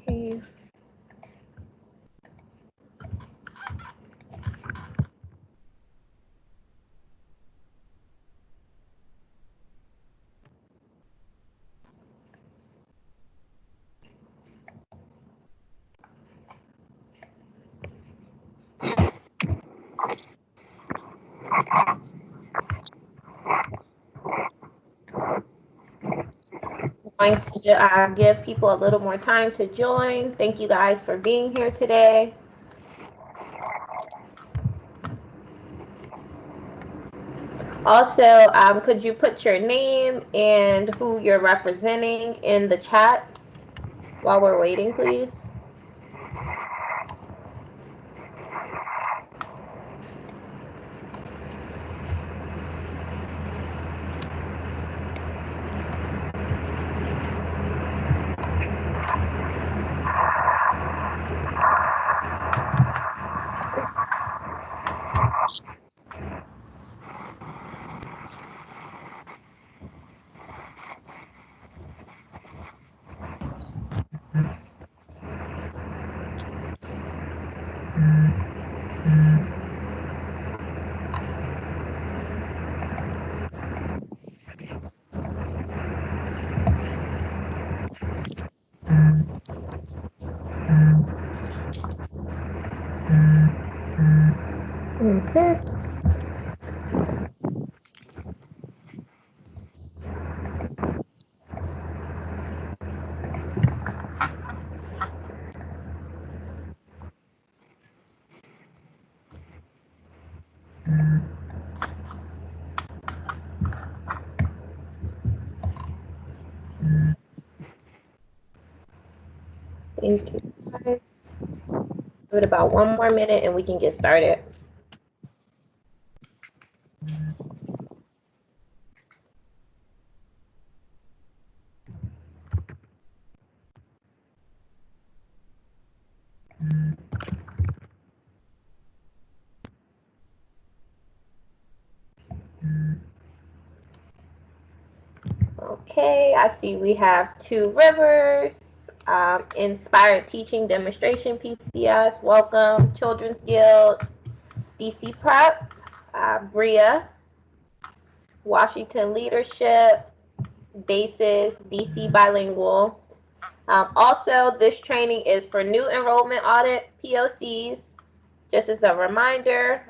Okay. Going to give people a little more time to join. Thank you guys for being here today. Also, could you put your name and who you're representing in the chat while we're waiting, please? Okay. Thank you, guys. Give it about 1 more minute and we can get started. Okay, I see we have Two Rivers, Inspired Teaching Demonstration PCS, welcome, Children's Guild, DC Prep, Bria, Washington Leadership, Basis, DC Bilingual. Also, this training is for new enrollment audit POCs. Just as a reminder,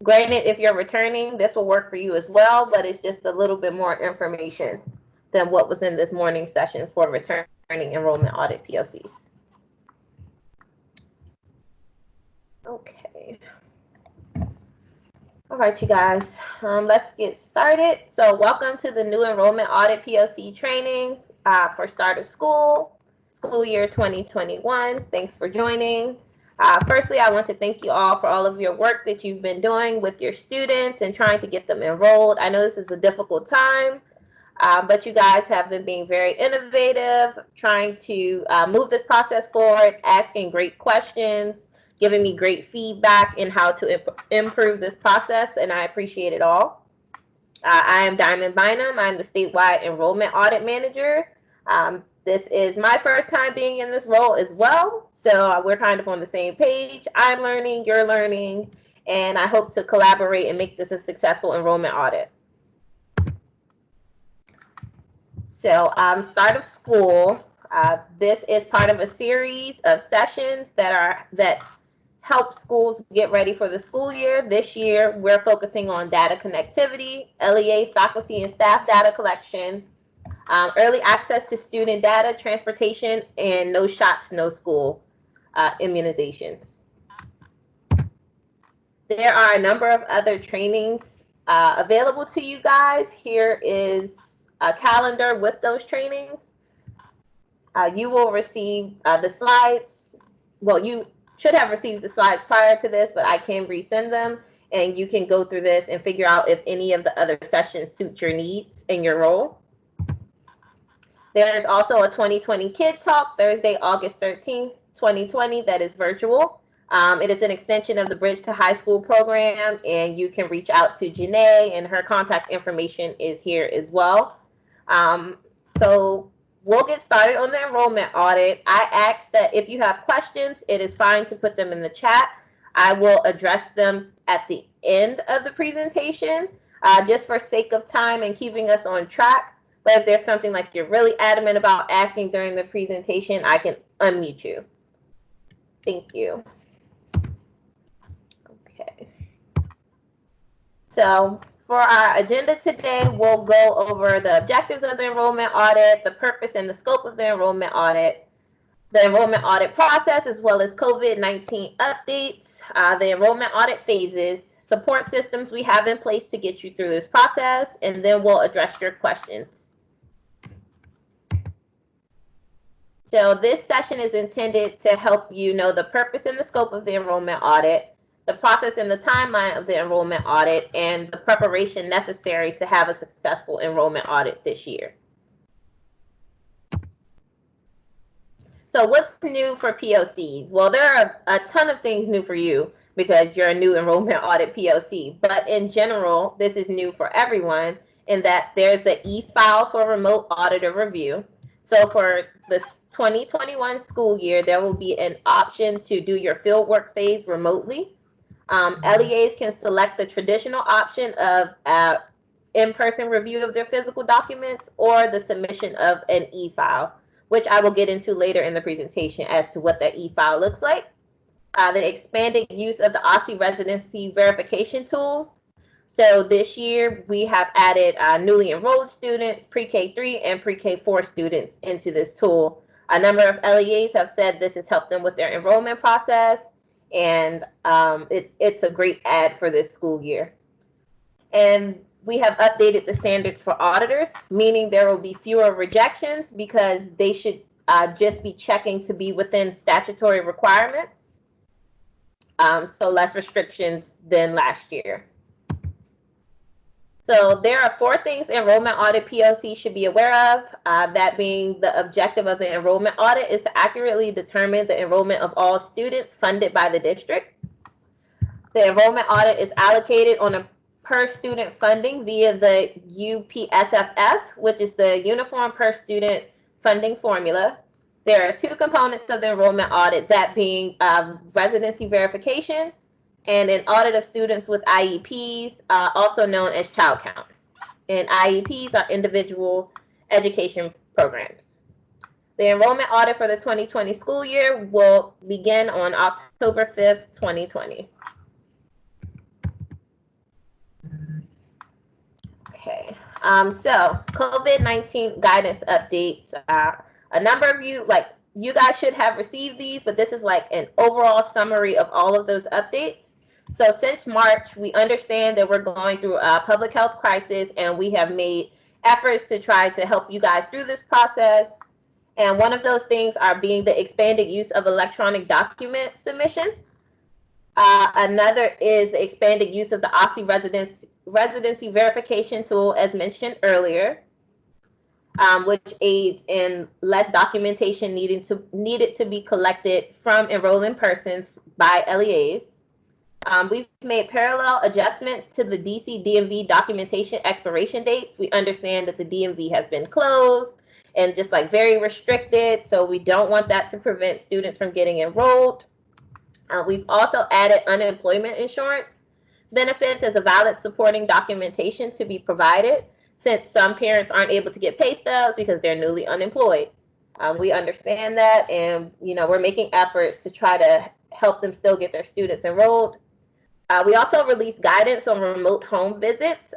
granted, if you're returning, this will work for you as well, but it's just a little bit more information than what was in this morning's sessions for returning enrollment audit POCs. Okay. All right, you guys, let's get started. So welcome to the new enrollment audit POC training for start of school year 2021. Thanks for joining. Firstly, I want to thank you all for all of your work that you've been doing with your students and trying to get them enrolled. I know this is a difficult time, but you guys have been being very innovative, trying to move this process forward, asking great questions, giving me great feedback in how to improve this process, and I appreciate it all. I am Diamond Bynum. I'm the statewide enrollment audit manager. This is my first time being in this role as well, so we're kind of on the same page. I'm learning, you're learning, and I hope to collaborate and make this a successful enrollment audit. So start of school, this is part of a series of sessions that help schools get ready for the school year. This year, we're focusing on data connectivity, LEA faculty and staff data collection, early access to student data, transportation, and no shots, no school immunizations. There are a number of other trainings available to you guys. Here is a calendar with those trainings. You will receive the slides. Well, you should have received the slides prior to this, but I can resend them, and you can go through this and figure out if any of the other sessions suit your needs and your role. There is also a 2020 Kid Talk, Thursday, August 13th, 2020, that is virtual. It is an extension of the Bridge to High School program, and you can reach out to Janae, and her contact information is here as well. So we'll get started on the enrollment audit. I ask that if you have questions, it is fine to put them in the chat. I will address them at the end of the presentation, just for sake of time and keeping us on track. But if there's something like you're really adamant about asking during the presentation, I can unmute you. Thank you. Okay. So for our agenda today, we'll go over the objectives of the enrollment audit, the purpose and the scope of the enrollment audit, the enrollment audit process, as well as COVID-19 updates, the enrollment audit phases, support systems we have in place to get you through this process, and then we'll address your questions. So this session is intended to help you know the purpose and the scope of the enrollment audit, the process and the timeline of the enrollment audit, and the preparation necessary to have a successful enrollment audit this year. So what's new for POCs? Well, there are a ton of things new for you because you're a new enrollment audit POC, but in general, this is new for everyone in that there's an e-file for remote auditor review. So for the 2021 school year, there will be an option to do your fieldwork phase remotely. LEAs can select the traditional option of in-person review of their physical documents or the submission of an e-file, which I will get into later in the presentation as to what that e-file looks like. The expanded use of the OSCE residency verification tools. So this year we have added newly enrolled students, pre-K3 and pre-K4 students into this tool. A number of LEAs have said this has helped them with their enrollment process, and it's a great add for this school year. And we have updated the standards for auditors, meaning there will be fewer rejections because they should just be checking to be within statutory requirements. So less restrictions than last year. So there are 4 things enrollment audit POC should be aware of, that being the objective of the enrollment audit is to accurately determine the enrollment of all students funded by the district. The enrollment audit is allocated on a per student funding via the UPSFF, which is the Uniform Per Student Funding Formula. There are 2 components of the enrollment audit, that being residency verification and an audit of students with IEPs, also known as child count. And IEPs are individual education programs. The enrollment audit for the 2020 school year will begin on October 5th, 2020. Okay, so COVID-19 guidance updates. A number of you, you guys should have received these, but this is like an overall summary of all of those updates. So since March, we understand that we're going through a public health crisis, and we have made efforts to try to help you guys through this process. And one of those things are being the expanded use of electronic document submission. Another is the expanded use of the OSCE residency verification tool, as mentioned earlier, which aids in less documentation needed to be collected from enrolling persons by LEAs. We've made parallel adjustments to the DC DMV documentation expiration dates. We understand that the DMV has been closed and just very restricted, so we don't want that to prevent students from getting enrolled. We've also added unemployment insurance benefits as a valid supporting documentation to be provided, since some parents aren't able to get pay stubs because they're newly unemployed. We understand that, and we're making efforts to try to help them still get their students enrolled. We also released guidance on remote home visits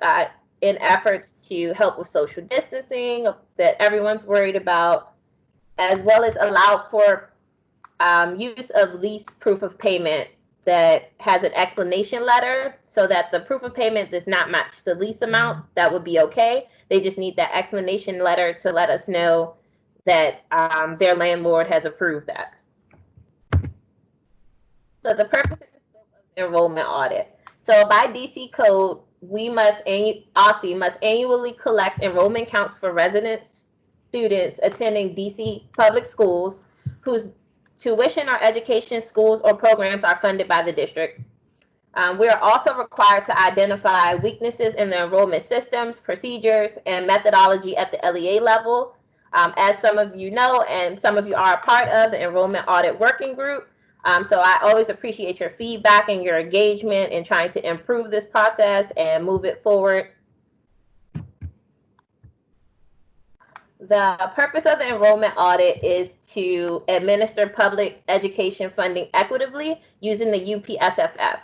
in efforts to help with social distancing that everyone's worried about, as well as allow for use of lease proof of payment that has an explanation letter, so that the proof of payment does not match the lease amount. That would be okay. They just need that explanation letter to let us know that their landlord has approved that. So the purpose and scope of the enrollment audit. So by DC code, OSCE must annually collect enrollment counts for resident students attending DC public schools whose tuition or education schools or programs are funded by the district. We are also required to identify weaknesses in the enrollment systems, procedures, and methodology at the LEA level. As some of you know, and some of you are a part of the Enrollment Audit Working Group. So I always appreciate your feedback and your engagement in trying to improve this process and move it forward. The purpose of the enrollment audit is to administer public education funding equitably using the UPSFF.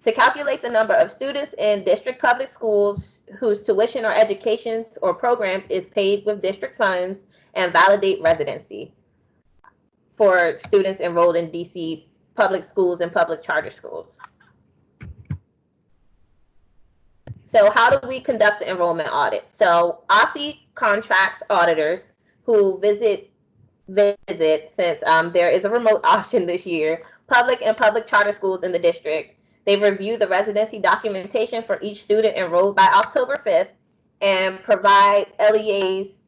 To calculate the number of students in district public schools whose tuition or educations or programs is paid with district funds, and validate residency for students enrolled in DC public schools and public charter schools. So how do we conduct the enrollment audit? So OSSE contracts auditors who visit since there is a remote option this year, public and public charter schools in the district. They review the residency documentation for each student enrolled by October 5th and provide LEAs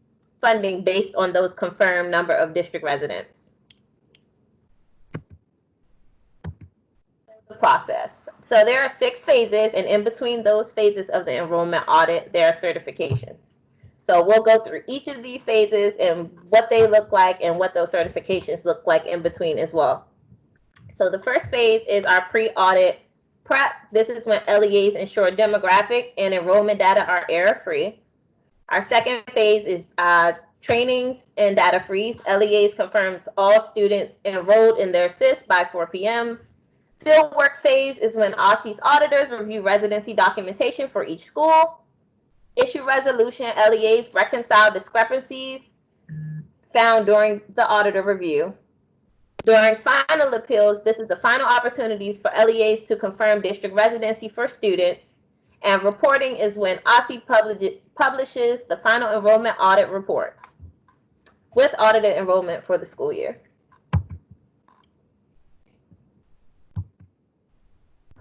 funding based on those confirmed number of district residents. The process. So there are 6 phases, and in between those phases of the enrollment audit, there are certifications. So we'll go through each of these phases and what they look like and what those certifications look like in between as well. So the first phase is our pre-audit prep. This is when LEAs ensure demographic and enrollment data are error-free. Our second phase is trainings and data freeze. LEAs confirms all students enrolled in their SIS by 4 p.m. Fieldwork phase is when OSSE's auditors review residency documentation for each school. Issue resolution, LEAs reconcile discrepancies found during the auditor review. During final appeals, this is the final opportunities for LEAs to confirm district residency for students. And reporting is when OSSE publishes the final enrollment audit report with audited enrollment for the school year.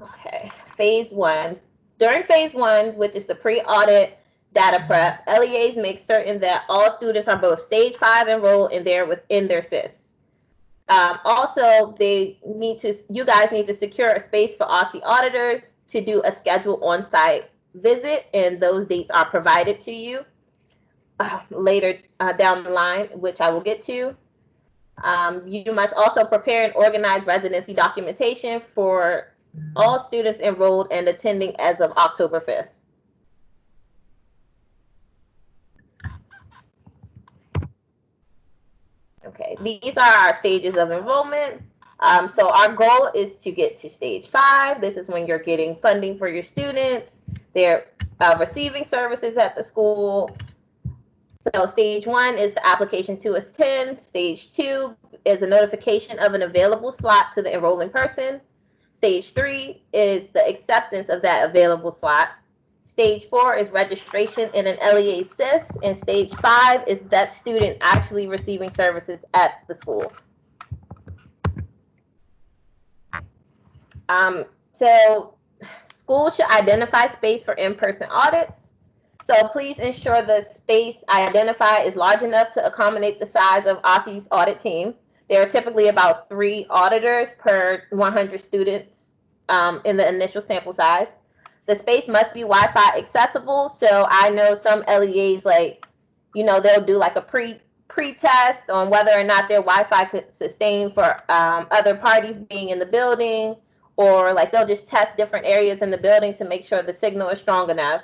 Okay, phase 1. During phase 1, which is the pre-audit data prep, LEAs make certain that all students are both stage 5 enrolled and they're within their SIS. Also, you guys need to secure a space for OSSE auditors to do a scheduled on-site visit, and those dates are provided to you later down the line, which I will get to. You must also prepare and organize residency documentation for all students enrolled and attending as of October 5th. Okay, these are our stages of enrollment. So our goal is to get to stage 5. This is when you're getting funding for your students. They're receiving services at the school. So stage 1 is the application to attend. Stage 2 is a notification of an available slot to the enrolling person. Stage 3 is the acceptance of that available slot. Stage 4 is registration in an LEA SIS, and stage 5 is that student actually receiving services at the school. So schools should identify space for in-person audits. So please ensure the space identified is large enough to accommodate the size of OSSE's audit team. There are typically about 3 auditors per 100 students in the initial sample size. The space must be Wi-Fi accessible. So I know some LEAs, like, they'll do like a pre-test on whether or not their Wi-Fi could sustain for other parties being in the building, or like they'll just test different areas in the building to make sure the signal is strong enough.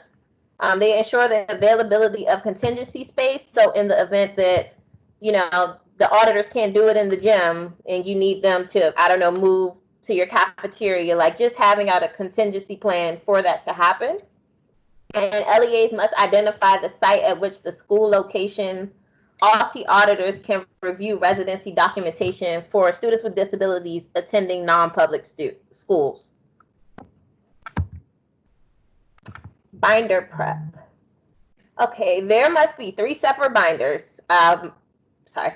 They ensure the availability of contingency space. So in the event that, the auditors can't do it in the gym and you need them to, I don't know, move to your cafeteria, like just having out a contingency plan for that to happen. And LEAs must identify the site at which the school location. OSSE auditors can review residency documentation for students with disabilities attending non-public schools. Binder prep. Okay, there must be 3 separate binders.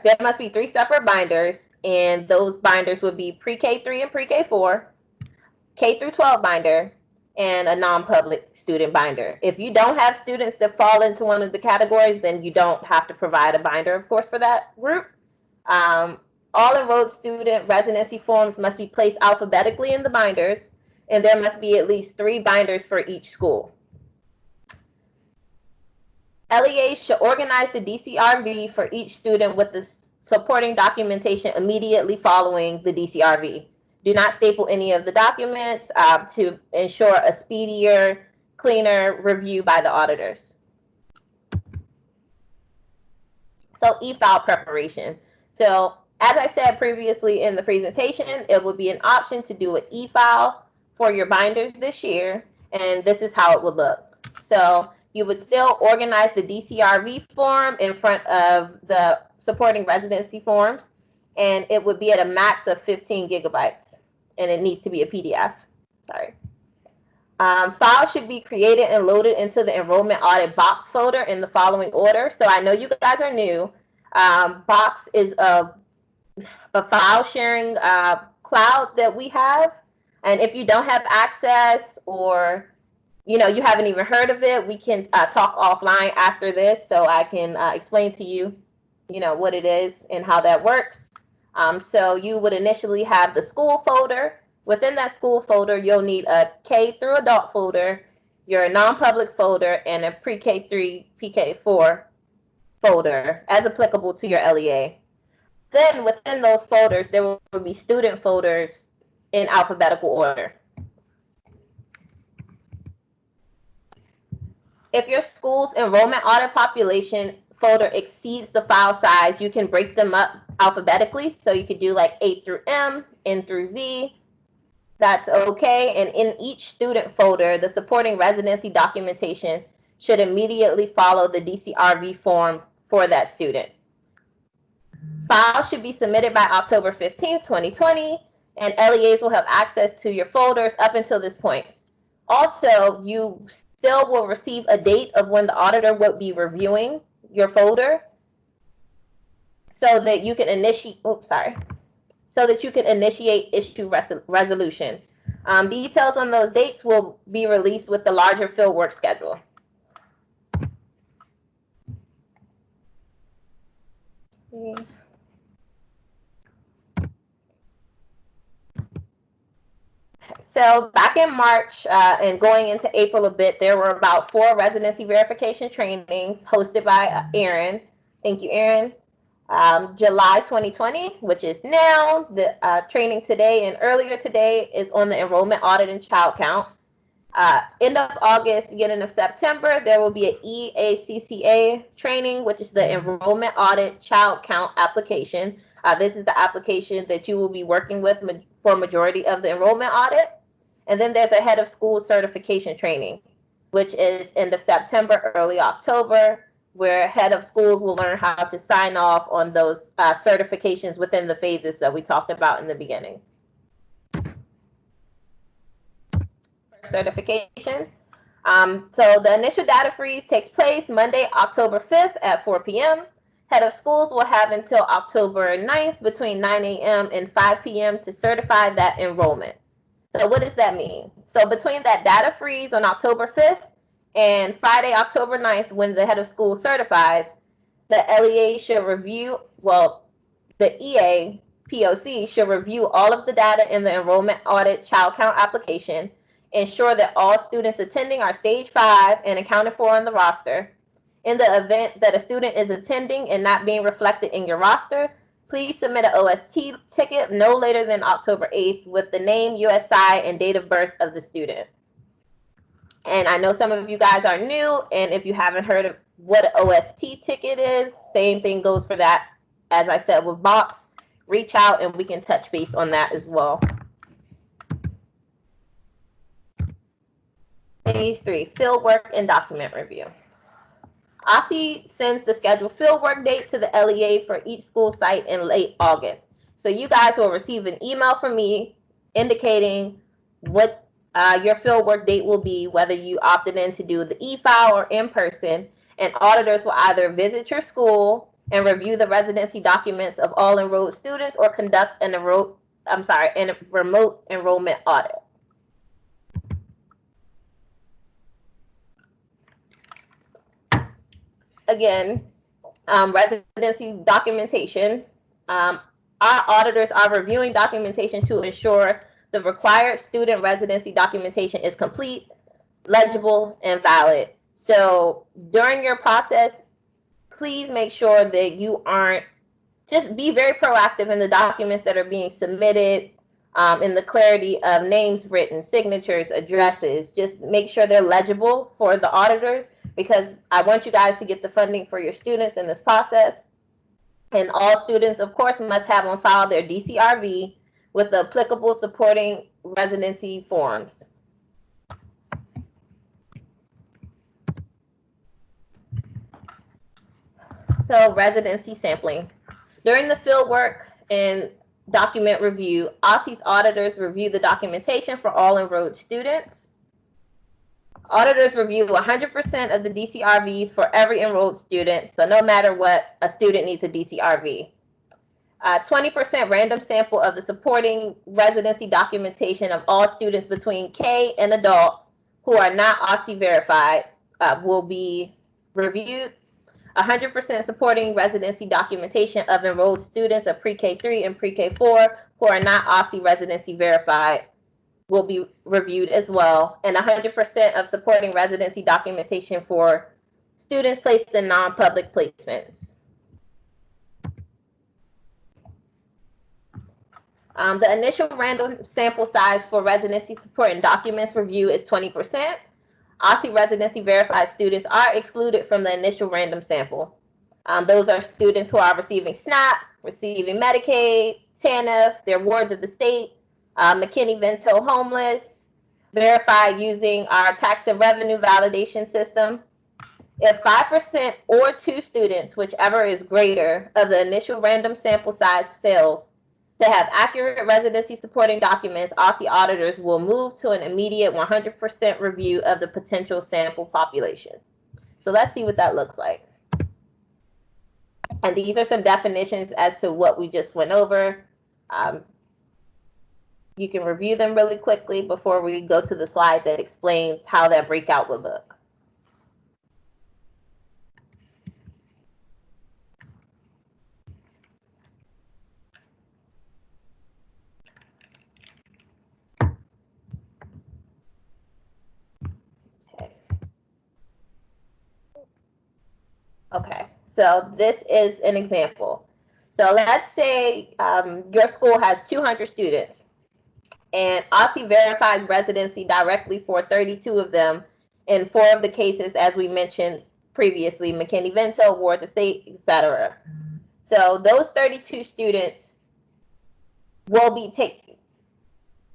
There must be 3 separate binders, and those binders would be pre-K3 and pre-K4, K through 12 binder, and a non-public student binder. If you don't have students that fall into one of the categories, then you don't have to provide a binder, of course, for that group. All enrolled student residency forms must be placed alphabetically in the binders, and there must be at least 3 binders for each school. LEAs should organize the DCRV for each student with the supporting documentation immediately following the DCRV. Do not staple any of the documents to ensure a speedier, cleaner review by the auditors. So e-file preparation. So as I said previously in the presentation, it would be an option to do an e-file for your binders this year, and this is how it would look. So you would still organize the DCRV form in front of the supporting residency forms, and it would be at a max of 15 gigabytes, and it needs to be a PDF. Sorry. Files should be created and loaded into the enrollment audit box folder in the following order. So I know you guys are new. Box is a file sharing cloud that we have. And if you don't have access, or you haven't even heard of it, we can talk offline after this so I can explain to you, what it is and how that works. So you would initially have the school folder. Within that school folder, you'll need a K through adult folder, your non-public folder, and a pre-K3, PK4 folder as applicable to your LEA. Then within those folders, there will be student folders in alphabetical order. If your school's enrollment audit population folder exceeds the file size, you can break them up alphabetically. So you could do like A through M, N through Z. That's okay. And in each student folder, the supporting residency documentation should immediately follow the DCRV form for that student. Files should be submitted by October 15th, 2020, and LEAs will have access to your folders up until this point. Also, you still will receive a date of when the auditor will be reviewing your folder so that you can initiate, so that you can initiate issue resolution. Details on those dates will be released with the larger fieldwork schedule. So back in March and going into April a bit, there were about 4 residency verification trainings hosted by Aaron. Thank you, Aaron. July 2020, which is now, the training today and earlier today is on the enrollment audit and child count. End of August, beginning of September, there will be an EACCA training, which is the enrollment audit child count application. This is the application that you will be working with for majority of the enrollment audit. And then there's a head of school certification training, which is end of September, early October, where head of schools will learn how to sign off on those certifications within the phases that we talked about in the beginning. Certification. So the initial data freeze takes place Monday, October 5th at 4 p.m. Head of schools will have until October 9th between 9 a.m. and 5 p.m. to certify that enrollment. So what does that mean? So between that data freeze on October 5th and Friday, October 9th, when the head of school certifies, the LEA should review, well, the EA POC should review all of the data in the enrollment audit child count application, ensure that all students attending are stage 5 and accounted for on the roster. In the event that a student is attending and not being reflected in your roster, please submit an OST ticket no later than October 8th with the name, USI, and date of birth of the student. And I know some of you guys are new, and if you haven't heard of what an OST ticket is, same thing goes for that. As I said with Box, reach out and we can touch base on that as well. Phase 3, fieldwork and document review. OSSI sends the scheduled fieldwork date to the LEA for each school site in late August. So you guys will receive an email from me indicating what your fieldwork date will be, whether you opted in to do the e-file or in person, and auditors will either visit your school and review the residency documents of all enrolled students or conduct a remote enrollment audit. Again, residency documentation. Our auditors are reviewing documentation to ensure the required student residency documentation is complete, legible, and valid. So during your process, please make sure that you aren't, just be very proactive in the documents that are being submitted, in the clarity of names written, signatures, addresses. Just make sure they're legible for the auditors, because I want you guys to get the funding for your students in this process. And all students, of course, must have on file their DCRV with the applicable supporting residency forms. So, residency sampling. During the field work and document review, OSSI's auditors review the documentation for all enrolled students. Auditors review 100% of the DCRVs for every enrolled student, so no matter what, a student needs a DCRV. 20% random sample of the supporting residency documentation of all students between K and adult who are not OSSI verified will be reviewed. 100% supporting residency documentation of enrolled students of pre-K3 and pre-K4 who are not OSSI residency verified will be reviewed as well. And 100% of supporting residency documentation for students placed in non-public placements. The initial random sample size for residency supporting documents review is 20%. OSSI residency verified students are excluded from the initial random sample. Those are students who are receiving SNAP, receiving Medicaid, TANF, their wards of the state, McKinney-Vento homeless, verified using our tax and revenue validation system. If 5% or 2 students, whichever is greater, of the initial random sample size fails to have accurate residency supporting documents, OSSI auditors will move to an immediate 100% review of the potential sample population. So let's see what that looks like. And these are some definitions as to what we just went over. You can review them really quickly before we go to the slide that explains how that breakout would look. Okay, so this is an example. So let's say your school has 200 students and OSSI verifies residency directly for 32 of them in 4 of the cases, as we mentioned previously, McKinney-Vento, wards of state, etc. So those 32 students will be taken.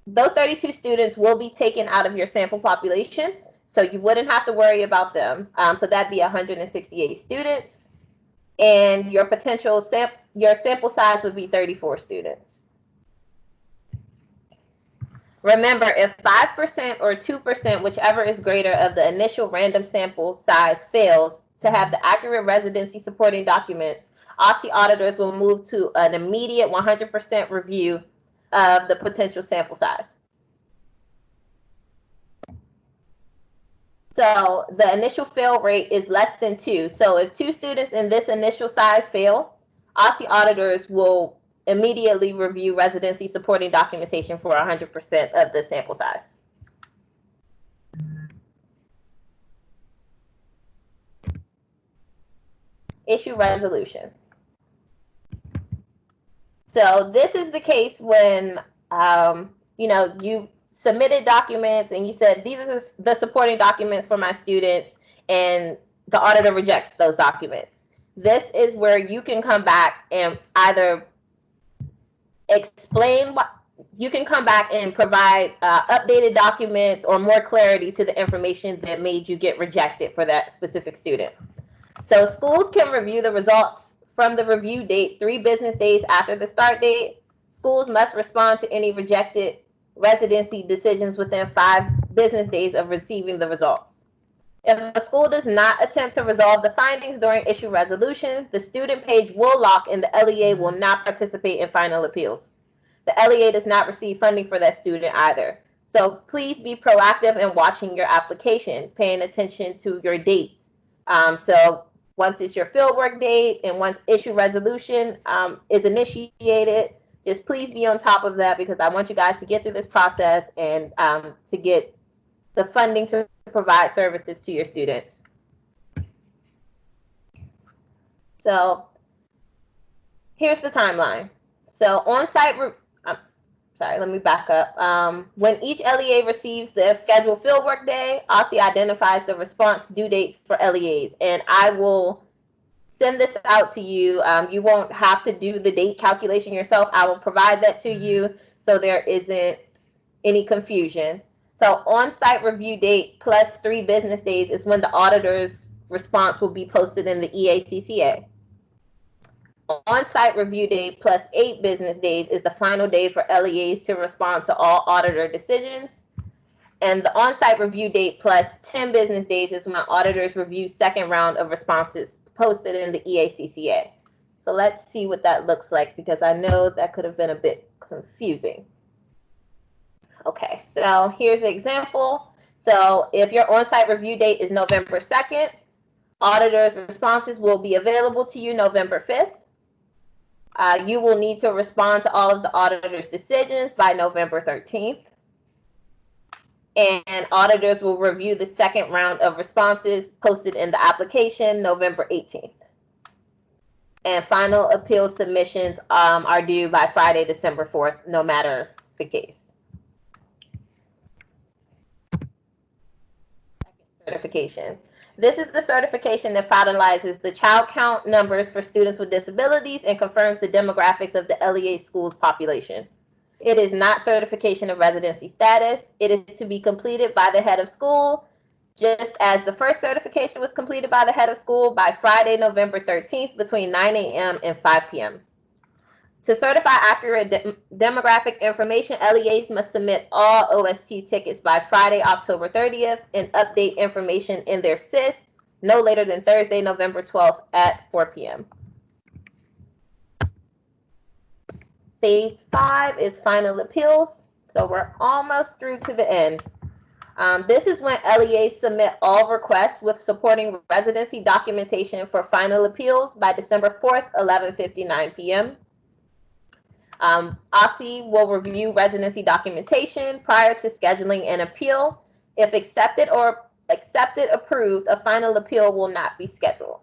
Those 32 students will be taken out of your sample population, so you wouldn't have to worry about them. So that'd be 168 students, and your potential your sample size would be 34 students. Remember, if 5% or 2%, whichever is greater, of the initial random sample size fails to have the accurate residency supporting documents, OSSI auditors will move to an immediate 100% review of the potential sample size. So the initial fail rate is less than 2. So if 2 students in this initial size fail, OSSI auditors will immediately review residency supporting documentation for 100% of the sample size. Issue resolution. So this is the case when you submitted documents and you said these are the supporting documents for my students, and the auditor rejects those documents. This is where you can come back and either explain what you can come back and provide updated documents or more clarity to the information that made you get rejected for that specific student. So schools can review the results from the review date 3 business days after the start date. Schools must respond to any rejected residency decisions within 5 business days of receiving the results. If a school does not attempt to resolve the findings during issue resolution, the student page will lock and the LEA will not participate in final appeals. The LEA does not receive funding for that student either. So please be proactive in watching your application, paying attention to your dates. So once it's your fieldwork date and once issue resolution is initiated, just please be on top of that, because I want you guys to get through this process and to get the funding to provide services to your students. So here's the timeline. So on-site, sorry, let me back up. When each LEA receives their scheduled fieldwork day, OSSI identifies the response due dates for LEAs, and I will send this out to you. You won't have to do the date calculation yourself. I will provide that to you so there isn't any confusion. So on-site review date plus 3 business days is when the auditor's response will be posted in the EACCA. On-site review date plus 8 business days is the final day for LEAs to respond to all auditor decisions. And the on-site review date plus 10 business days is when auditors review second round of responses posted in the EACCA. So let's see what that looks like, because I know that could have been a bit confusing. Okay, so here's an example. So if your on-site review date is November 2nd, auditors' responses will be available to you November 5th. You will need to respond to all of the auditor's decisions by November 13th. And auditors will review the second round of responses posted in the application November 18th. And final appeal submissions are due by Friday, December 4th, no matter the case. Certification. This is the certification that finalizes the child count numbers for students with disabilities and confirms the demographics of the LEA schools population. It is not certification of residency status. It is to be completed by the head of school, just as the first certification was completed by the head of school by Friday, November 13th between 9 a.m. and 5 p.m. To certify accurate demographic information, LEAs must submit all OST tickets by Friday, October 30th, and update information in their SIS no later than Thursday, November 12th at 4 p.m. Phase 5 is final appeals. So we're almost through to the end. This is when LEAs submit all requests with supporting residency documentation for final appeals by December 4th, 11:59 p.m. OSSI will review residency documentation prior to scheduling an appeal. If accepted approved, a final appeal will not be scheduled.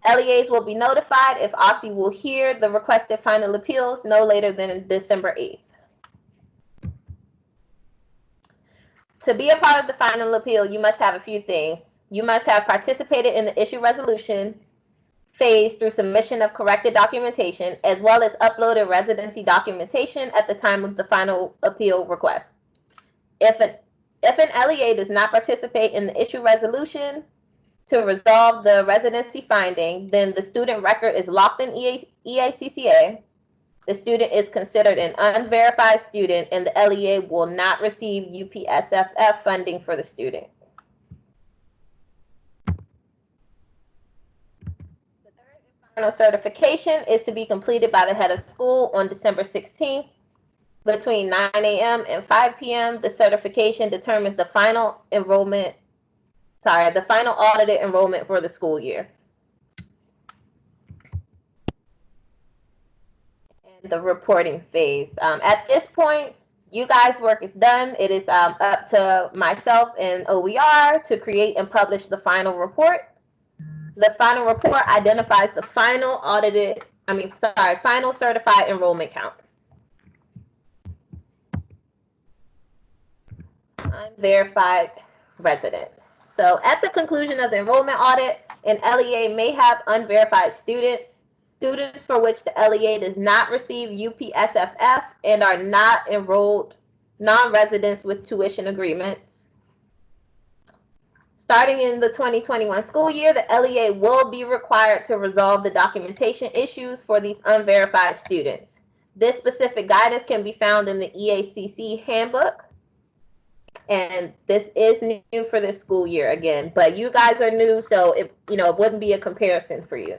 LEAs will be notified if OSSI will hear the requested final appeals no later than December 8th. To be a part of the final appeal, you must have a few things. You must have participated in the issue resolution phase through submission of corrected documentation, as well as uploaded residency documentation at the time of the final appeal request. If an LEA does not participate in the issue resolution to resolve the residency finding, then the student record is locked in EACCA. The student is considered an unverified student, and the LEA will not receive UPSFF funding for the student. The third and final certification is to be completed by the head of school on December 16th. Between 9 a.m. and 5 p.m., the certification determines the final audited enrollment for the school year. And the reporting phase. At this point, you guys' work is done. It is up to myself and OER to create and publish the final report. The final report identifies the final certified enrollment count. Unverified resident. So at the conclusion of the enrollment audit, an LEA may have unverified students for which the LEA does not receive UPSFF and are not enrolled non-residents with tuition agreements. Starting in the 2021 school year, the LEA will be required to resolve the documentation issues for these unverified students. This specific guidance can be found in the EACC Handbook. And this is new for this school year again, but you guys are new, so it wouldn't be a comparison for you.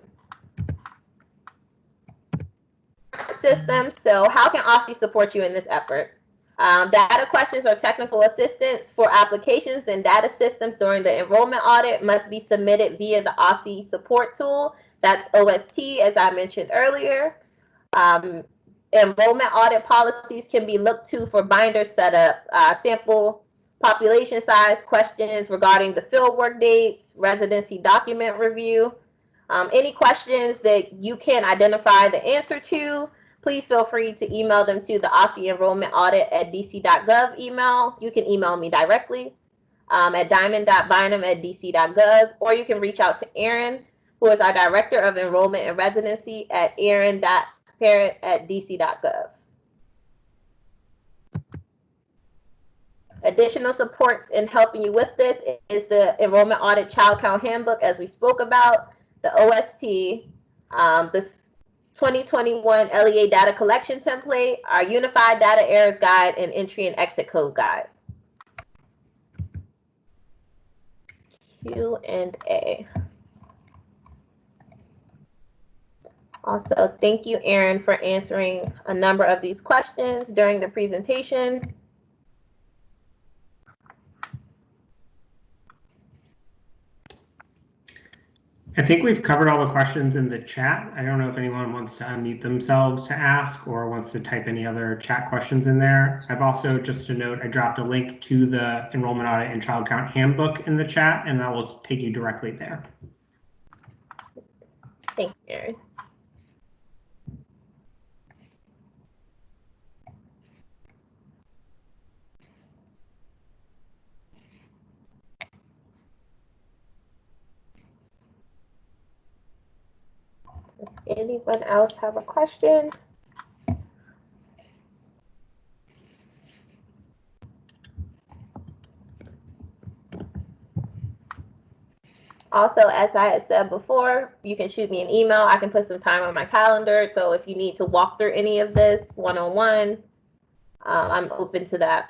Systems. So how can OSSI support you in this effort? Data questions or technical assistance for applications and data systems during the enrollment audit must be submitted via the OSSI support tool. That's OST, as I mentioned earlier. Enrollment audit policies can be looked to for binder setup, sample population size questions regarding the fieldwork dates, residency document review. Any questions that you can identify the answer to, please feel free to email them to the Aussie Enrollment Audit at dc.gov email. You can email me directly at diamond.bynum@dc.gov, or you can reach out to Erin, who is our Director of Enrollment and Residency, at erin.parrott@dc.gov. Additional supports in helping you with this is the Enrollment Audit Child Count Handbook, as we spoke about, the OST, the 2021 LEA Data Collection Template, our Unified Data Errors Guide, and Entry and Exit Code Guide. Q&A. Also, thank you, Erin, for answering a number of these questions during the presentation. I think we've covered all the questions in the chat. I don't know if anyone wants to unmute themselves to ask or wants to type any other chat questions in there. I've also, just to note, I dropped a link to the Enrollment Audit and Child Count Handbook in the chat, and that will take you directly there. Thank you, Erin. Does anyone else have a question? Also, as I had said before, you can shoot me an email. I can put some time on my calendar. So if you need to walk through any of this one-on-one, I'm open to that.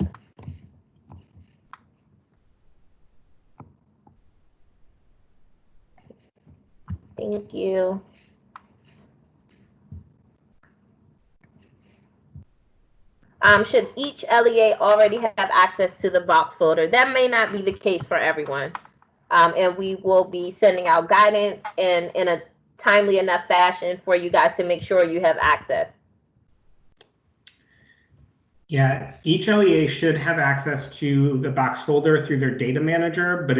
Thank you. Should each LEA already have access to the box folder? That may not be the case for everyone. And we will be sending out guidance in a timely enough fashion for you guys to make sure you have access. Yeah, each LEA should have access to the box folder through their data manager, but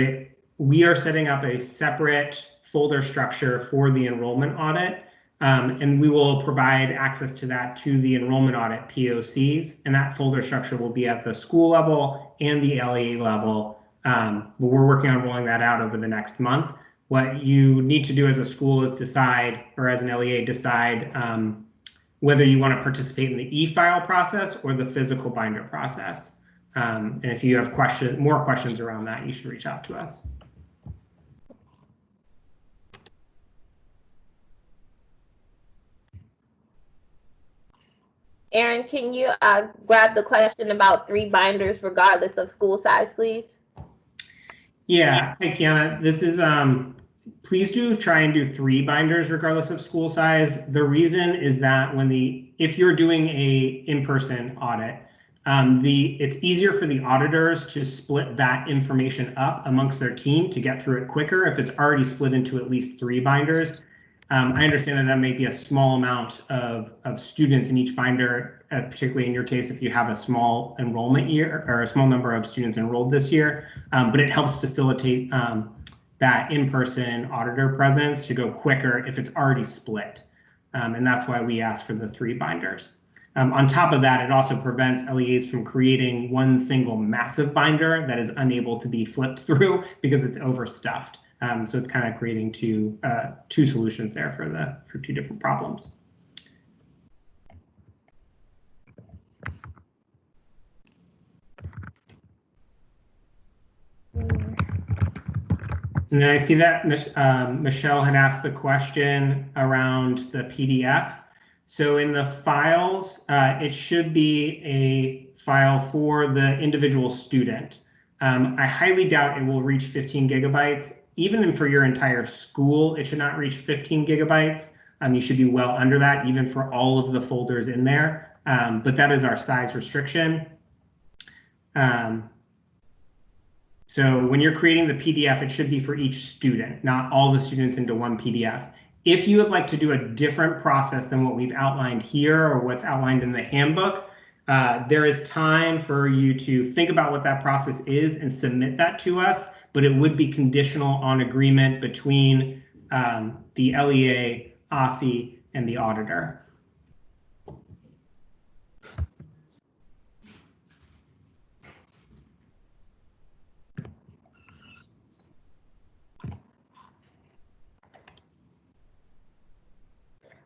we are setting up a separate folder structure for the enrollment audit. And we will provide access to that to the enrollment audit POCs, and that folder structure will be at the school level and the LEA level. But we're working on rolling that out over the next month. What you need to do as a school is decide, or as an LEA, decide whether you want to participate in the e-file process or the physical binder process. And if you have more questions around that, you should reach out to us. Erin, can you grab the question about 3 binders regardless of school size, please? Yeah, hey Kiana, this is, please do try and do 3 binders regardless of school size. The reason is that if you're doing a in-person audit, it's easier for the auditors to split that information up amongst their team to get through it quicker if it's already split into at least 3 binders. I understand that may be a small amount of students in each binder, particularly in your case if you have a small enrollment year or a small number of students enrolled this year, but it helps facilitate that in-person auditor presence to go quicker if it's already split. And that's why we ask for the 3 binders. On top of that, it also prevents LEAs from creating one single massive binder that is unable to be flipped through because it's overstuffed. So it's kind of creating two solutions there for 2 different problems. And then I see that Michelle had asked the question around the PDF. So in the files, it should be a file for the individual student. I highly doubt it will reach 15 gigabytes. Even for your entire school, it should not reach 15 gigabytes. You should be well under that, even for all of the folders in there. But that is our size restriction. So when you're creating the PDF, it should be for each student, not all the students into one PDF. If you would like to do a different process than what we've outlined here or what's outlined in the handbook, there is time for you to think about what that process is and submit that to us, but it would be conditional on agreement between the LEA, OSCE, and the auditor.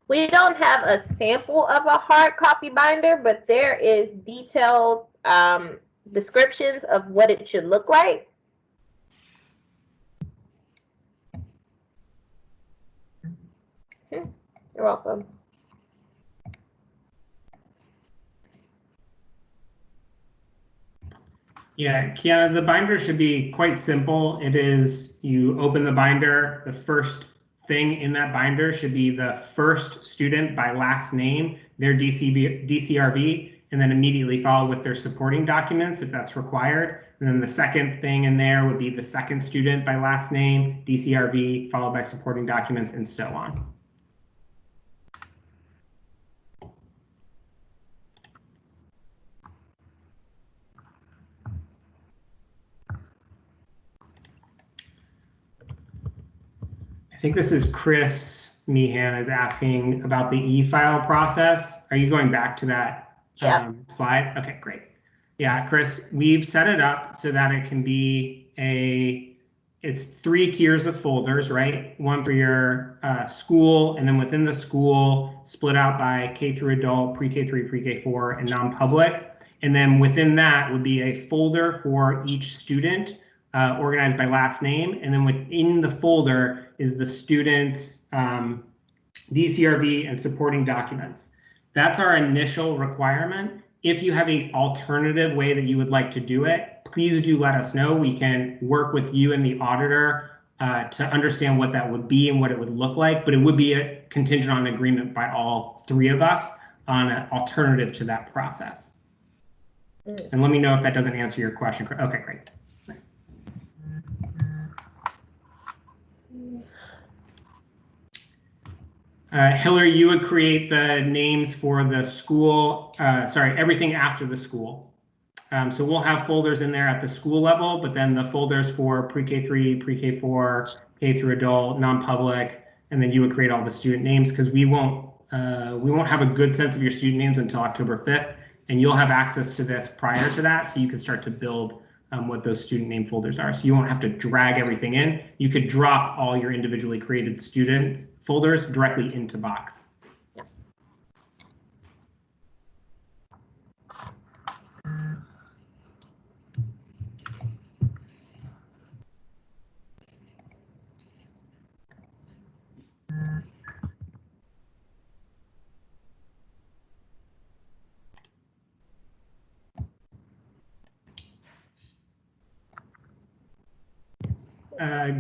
We don't have a sample of a hard copy binder, but there is detailed descriptions of what it should look like. You're welcome. Yeah, Kiana, the binder should be quite simple. It is, you open the binder, the first thing in that binder should be the first student by last name, their DCRV, and then immediately follow with their supporting documents if that's required. And then the second thing in there would be the second student by last name, DCRV, followed by supporting documents, and so on. I think this is Chris Meehan is asking about the e-file process. Are you going back to that slide? Okay, great. Yeah, Chris, we've set it up so that it can be it's 3 tiers of folders, right? One for your school, and then within the school, split out by K through adult, pre-K3, pre-K4, and non-public. And then within that would be a folder for each student, organized by last name. And then within the folder is the student's DCRV and supporting documents. That's our initial requirement. If you have an alternative way that you would like to do it, please do let us know. We can work with you and the auditor to understand what that would be and what it would look like, but it would be a contingent on agreement by all 3 of us on an alternative to that process. And let me know if that doesn't answer your question. Okay, great. Nice. Hillary, you would create the names for the school, sorry, everything after the school. So we'll have folders in there at the school level, but then the folders for pre-K3, pre-K4, K through adult, non-public, and then you would create all the student names, because we won't have a good sense of your student names until October 5th, and you'll have access to this prior to that, so you can start to build what those student name folders are. So you won't have to drag everything in. You could drop all your individually created student folders directly into Box.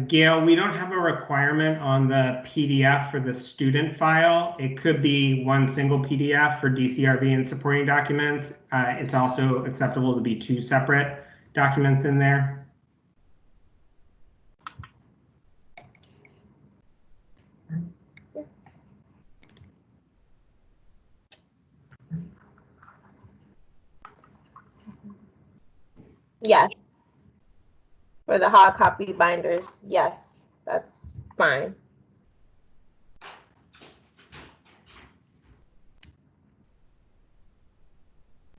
Gail, we don't have a requirement on the PDF for the student file. It could be one single PDF for DCRV and supporting documents. It's also acceptable to be 2 separate documents in there. Yeah. For the hard copy binders, yes, that's fine.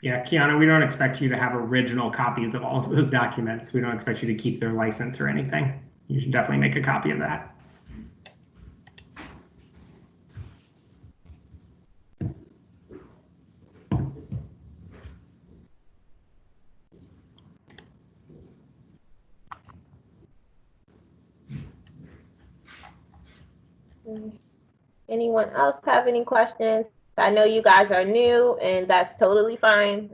Yeah, Kiana, we don't expect you to have original copies of all of those documents. We don't expect you to keep their license or anything. You should definitely make a copy of that. Anyone else have any questions? I know you guys are new, and that's totally fine.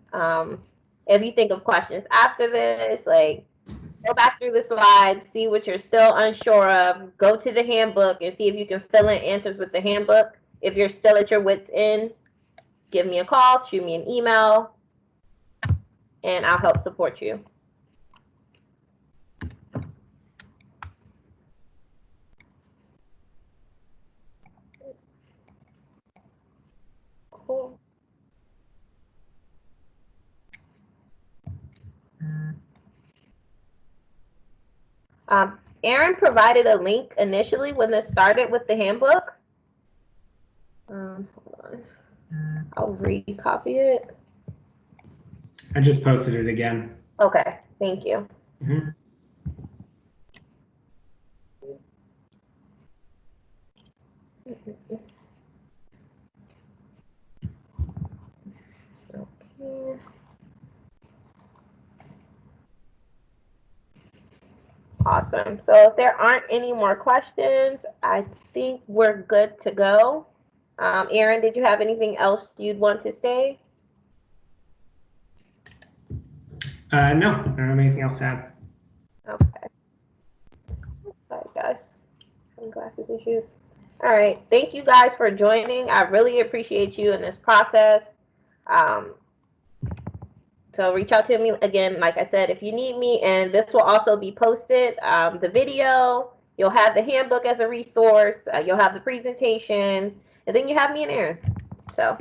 If you think of questions after this, like, go back through the slides, see what you're still unsure of, go to the handbook and see if you can fill in answers with the handbook. If you're still at your wit's end, give me a call, shoot me an email, and I'll help support you. Cool. Aaron provided a link initially when this started with the handbook. Hold on. I'll recopy it. I just posted it again. Okay, thank you. Mm-hmm. Okay. Awesome. So if there aren't any more questions, I think we're good to go. Aaron, did you have anything else you'd want to say? No, I don't have anything else to add. Okay. Sorry, guys. Sunglasses issues. All right. Thank you guys for joining. I really appreciate you in this process. So reach out to me again, like I said, if you need me, and this will also be posted. The video, you'll have the handbook as a resource, you'll have the presentation, and then you have me and Aaron. So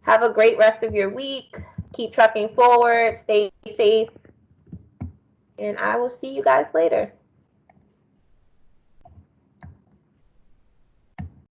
have a great rest of your week. Keep trucking forward, stay safe, and I will see you guys later.